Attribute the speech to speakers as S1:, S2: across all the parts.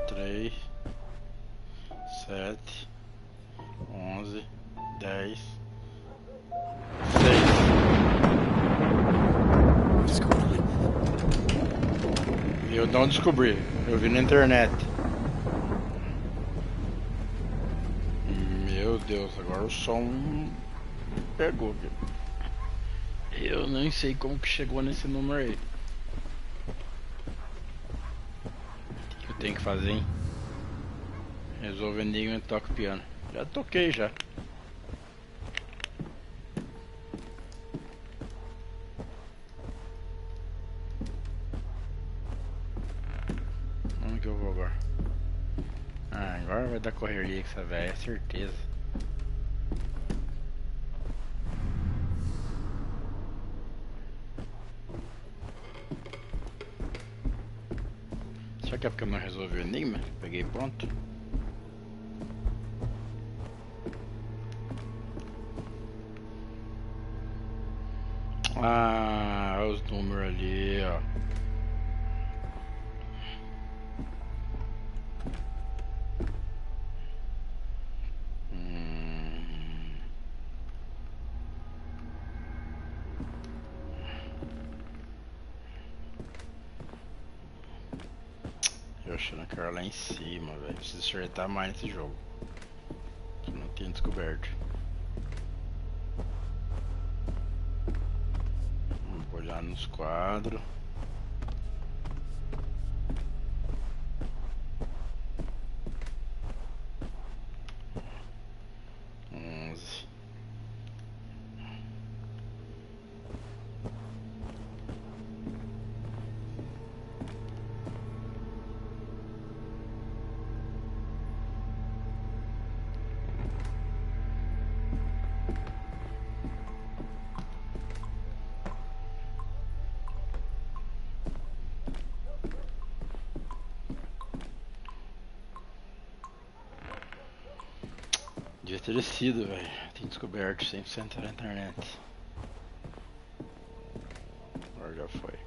S1: 3, 7, 11, 10, 6. Eu não descobri, eu vi na internet. Meu Deus, agora o som pegou. Eu nem sei como que chegou nesse número aí. O que eu tenho que fazer, hein? Resolve enigma e toca o piano. Já toquei já. Onde que eu vou agora? Ah, agora vai dar correria com essa velha, é certeza. Será que é porque eu não resolvi o enigma? Peguei pronto. Ah, olha os números ali, ó. Eu achando que era lá em cima, velho. Preciso acertar mais nesse jogo. Eu não tinha descoberto. Vamos olhar nos quadros. Devia ter sido, velho. Tinha descoberto 100% na internet. Agora já foi.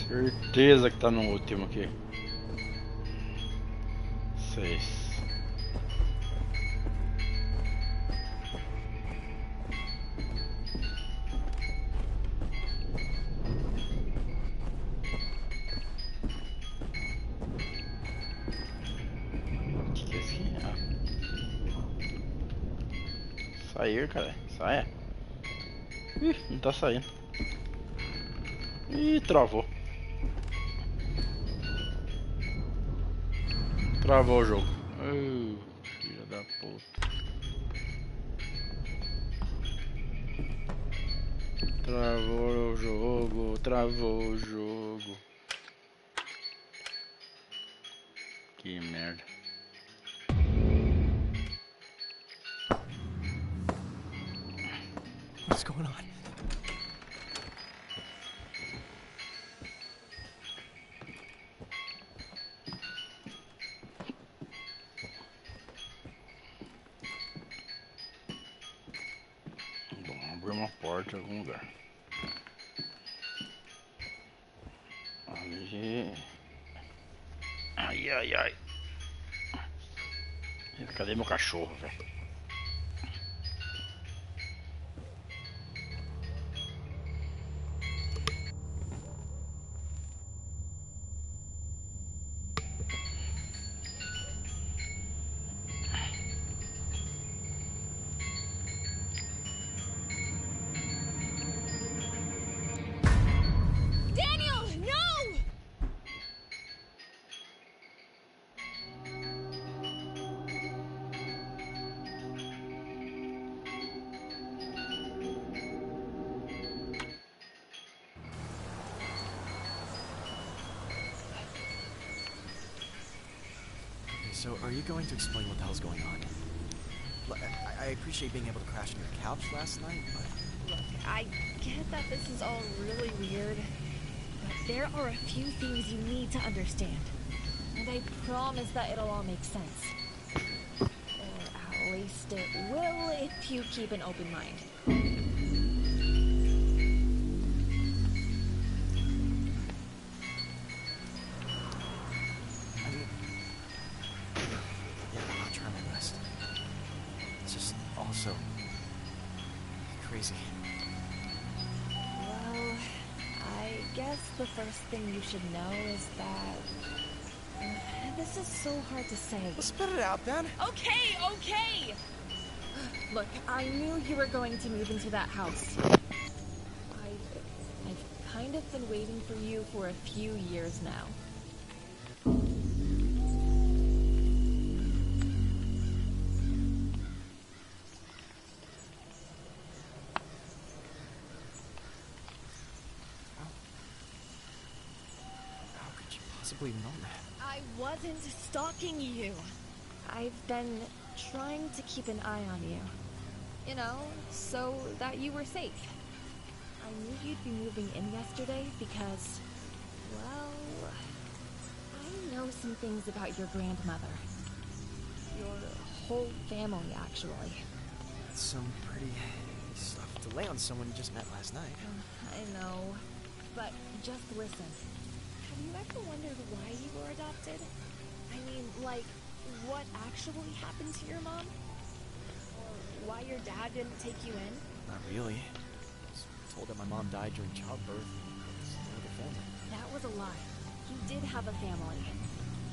S1: Certeza que tá no último aqui. 6. O que é isso aqui? Ah. Sair, cara. Saia. Ih, não tá saindo. Ih, travou. Travou o jogo. Filha da puta. Travou o jogo, travou o jogo. Que merda.
S2: What's going on?
S1: Bom, abrir uma porta em algum lugar. Ali. Ai, ai, ai. Cadê meu cachorro, velho?
S2: So, are you going to explain what the hell's going on? Look, I appreciate being able to crash on your couch last night, but...
S3: Look, I get that this is all really weird, but there are a few things you need to understand. And I promise that it'll all make sense. Or at least it will if you keep an open mind.
S2: I mean... Yeah, I'll try my best. It's just also... crazy.
S3: Well, I guess the first thing you should know is that... this is so hard to say.
S2: Well, spit it out, then.
S3: Okay, okay! Look, I knew you were going to move into that house. I've kind of been waiting for you for a few years now.
S2: How could you possibly know that?
S3: I wasn't stalking you. I've been trying to keep an eye on you. You know, so that you were safe. I knew you'd be moving in yesterday because, well, I know some things about your grandmother. Your whole family, actually.
S2: That's some pretty stuff to lay on someone you just met last night.
S3: I know, but just listen. Have you ever wondered why you were adopted? I mean, like, what actually happened to your mom? Or why your dad didn't take you in?
S2: Not really. I was told that my mom died during childbirth. It's another family.
S3: That was a lie. You did have a family.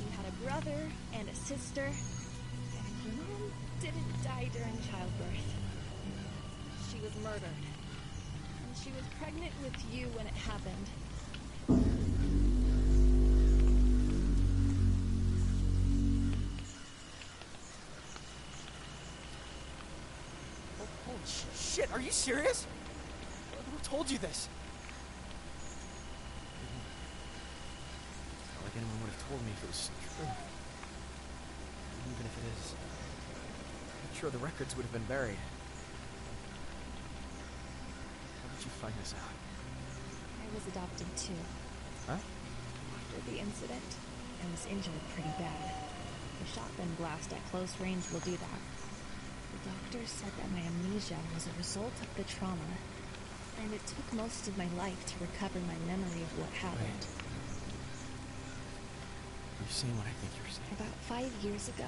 S3: You had a brother and a sister. And your mom didn't die during childbirth. She was murdered. And she was pregnant with you when it happened.
S2: Holy shit, are you serious? Who told you this? It's not like anyone would have told me if it was true. Even if it is, I'm sure the records would have been buried. How did you find this out?
S3: I was adopted too.
S2: Huh?
S3: After the incident, I was injured pretty bad. The shotgun blast at close range will do that. The doctor said that my amnesia was a result of the trauma, and it took most of my life to recover my memory of what happened.
S2: You're saying what I think you're saying.
S3: About 5 years ago,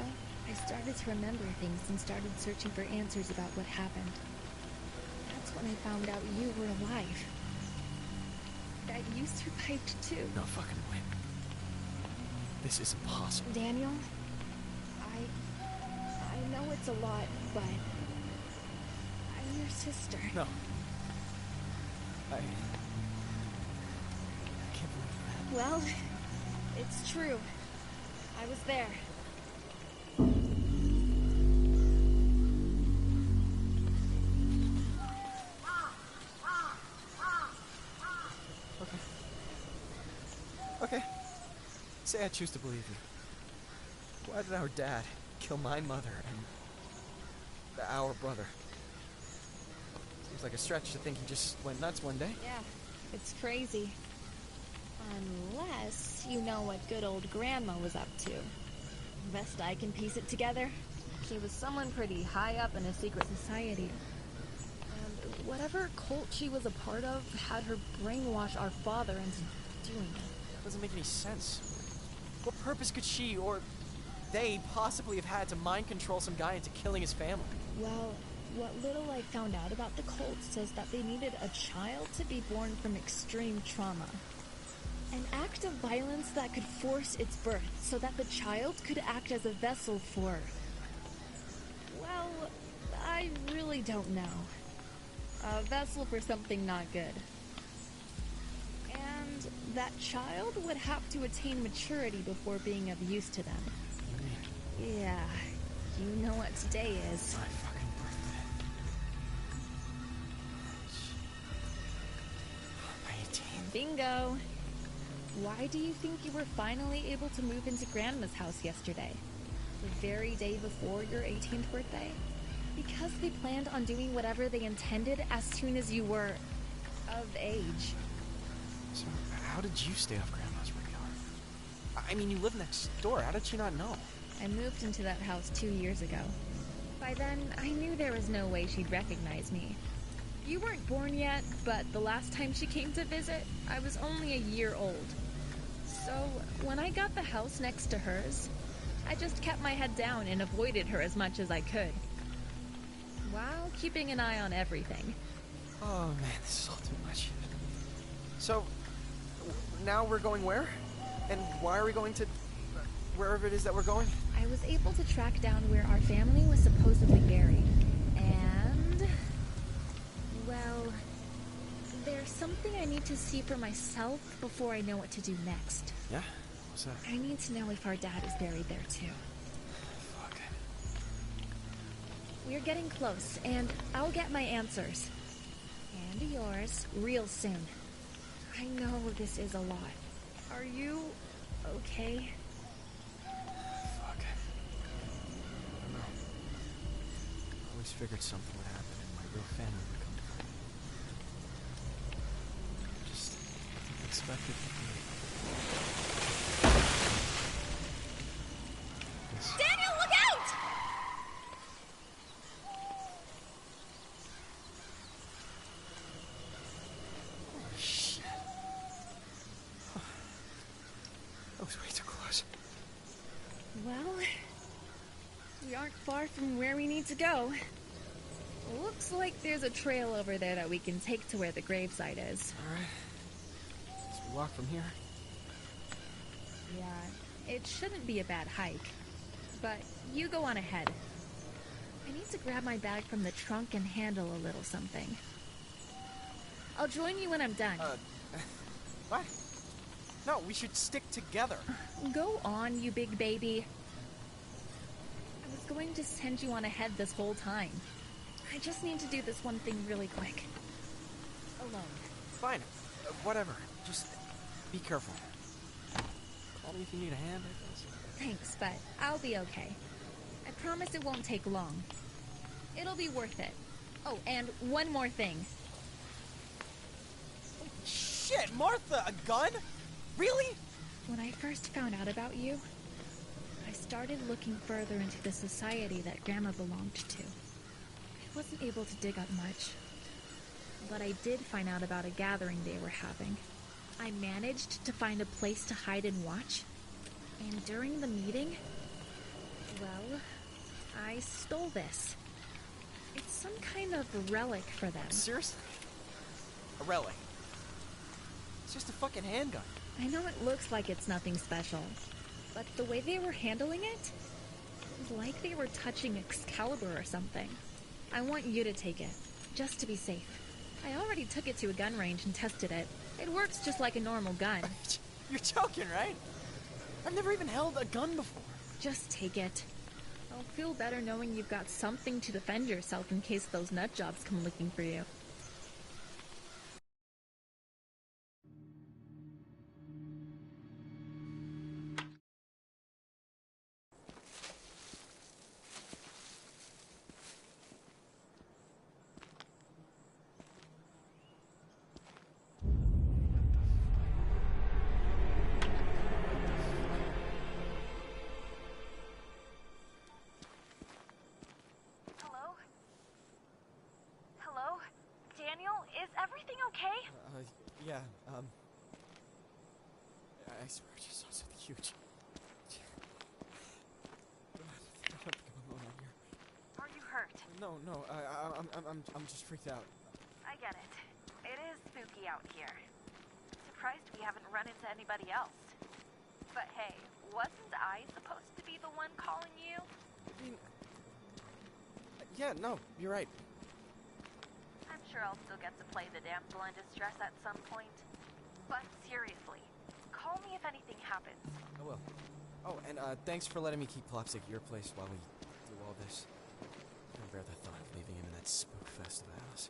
S3: I started to remember things and started searching for answers about what happened. That's when I found out you were alive. That you survived too.
S2: No fucking way. This is impossible.
S3: Daniel, I know it's a lot, but I'm your sister.
S2: No. I can't believe that.
S3: Well, it's true. I was there.
S2: Okay. Say I choose to believe you. Why did our dad kill my mother and our brother? Seems like a stretch to think he just went nuts one day.
S3: Yeah, it's crazy. Unless you know what good old Grandma was up to. Best I can piece it together, she was someone pretty high up in a secret society. And whatever cult she was a part of had her brainwash our father into doing it.
S2: That doesn't make any sense. What purpose could she or they possibly have had to mind control some guy into killing his family?
S3: Well, what little I found out about the cult says that they needed a child to be born from extreme trauma. An act of violence that could force its birth so that the child could act as a vessel for... Well, I really don't know. A vessel for something not good. And that child would have to attain maturity before being of use to them. Yeah, you know what today is.
S2: My fucking birthday. My 18th.
S3: the very day before your 18th birthday? Because they planned on doing whatever they intended as soon as you were of age.
S2: So, how did you stay off Grandma's radar? I mean, you live next door. How did she not know?
S3: I moved into that house 2 years ago. By then, I knew there was no way she'd recognize me. You weren't born yet, but the last time she came to visit, I was only a year old. So, when I got the house next to hers, I just kept my head down and avoided her as much as I could, while keeping an eye on everything.
S2: Oh man, this is all too much. So, now we're going where? And why are we going to wherever it is that we're going?
S3: I was able to track down where our family was supposedly buried, and... well, there's something I need to see for myself before I know what to do next.
S2: Yeah? What's that?
S3: I need to know if our dad is buried there too.
S2: Fuck.
S3: We're getting close, and I'll get my answers. And yours real soon. I know this is a lot. Are you okay?
S2: Fuck. I don't know. I always figured something would happen and my real family would come to find me. Just expected to be.
S3: Daniel, look out!
S2: Holy shit. That was way too close.
S3: Well, we aren't far from where we need to go. Looks like there's a trail over there that we can take to where the gravesite is.
S2: Alright. Let's walk from here.
S3: Yeah, it shouldn't be a bad hike. But you go on ahead. I need to grab my bag from the trunk and handle a little something. I'll join you when I'm done.
S2: What? No, we should stick together.
S3: Go on, you big baby. I was going to send you on ahead this whole time. I just need to do this one thing really quick. Alone.
S2: Fine. Whatever. Just be careful. Call me if you need a hand, I guess.
S3: Thanks, but I'll be okay. I promise it won't take long. It'll be worth it. Oh, and one more thing.
S2: Shit, Martha, a gun? Really?
S3: When I first found out about you, I started looking further into the society that Grandma belonged to. I wasn't able to dig up much, but I did find out about a gathering they were having. I managed to find a place to hide and watch, and during the meeting, well, I stole this. It's some kind of relic for them.
S2: Seriously? A relic? It's just a fucking handgun.
S3: I know it looks like it's nothing special, but the way they were handling it was like they were touching Excalibur or something. I want you to take it, just to be safe. I already took it to a gun range and tested it. It works just like a normal gun.
S2: You're joking, right? I've never even held a gun before.
S3: Just take it. I'll feel better knowing you've got something to defend yourself in case those nut jobs come looking for you.
S2: Yeah, I swear I just saw something huge. What's going on here?
S4: Are you hurt?
S2: No, I'm just freaked out.
S4: I get it. It is spooky out here. Surprised we haven't run into anybody else. But hey, wasn't I supposed to be the one calling you?
S2: I mean, yeah, no, you're right.
S4: I'm sure I'll still get to play the damsel in distress at some point. But seriously, call me if anything happens.
S2: I will. Oh, and thanks for letting me keep Plopsy at your place while we do all this. I can't bear the thought of leaving him in that spook fest of a house.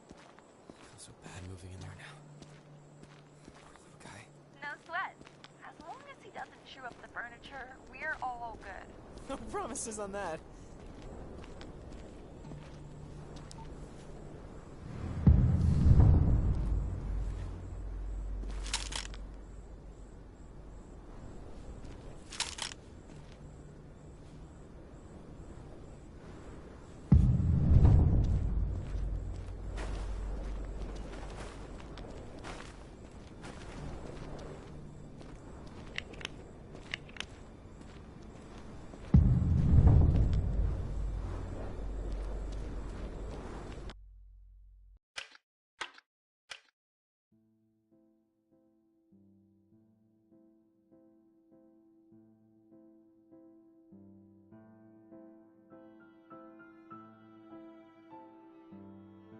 S2: I feel so bad moving in there now. Poor little guy.
S4: No sweat. As long as he doesn't chew up the furniture, we're all good.
S2: emphasis on that.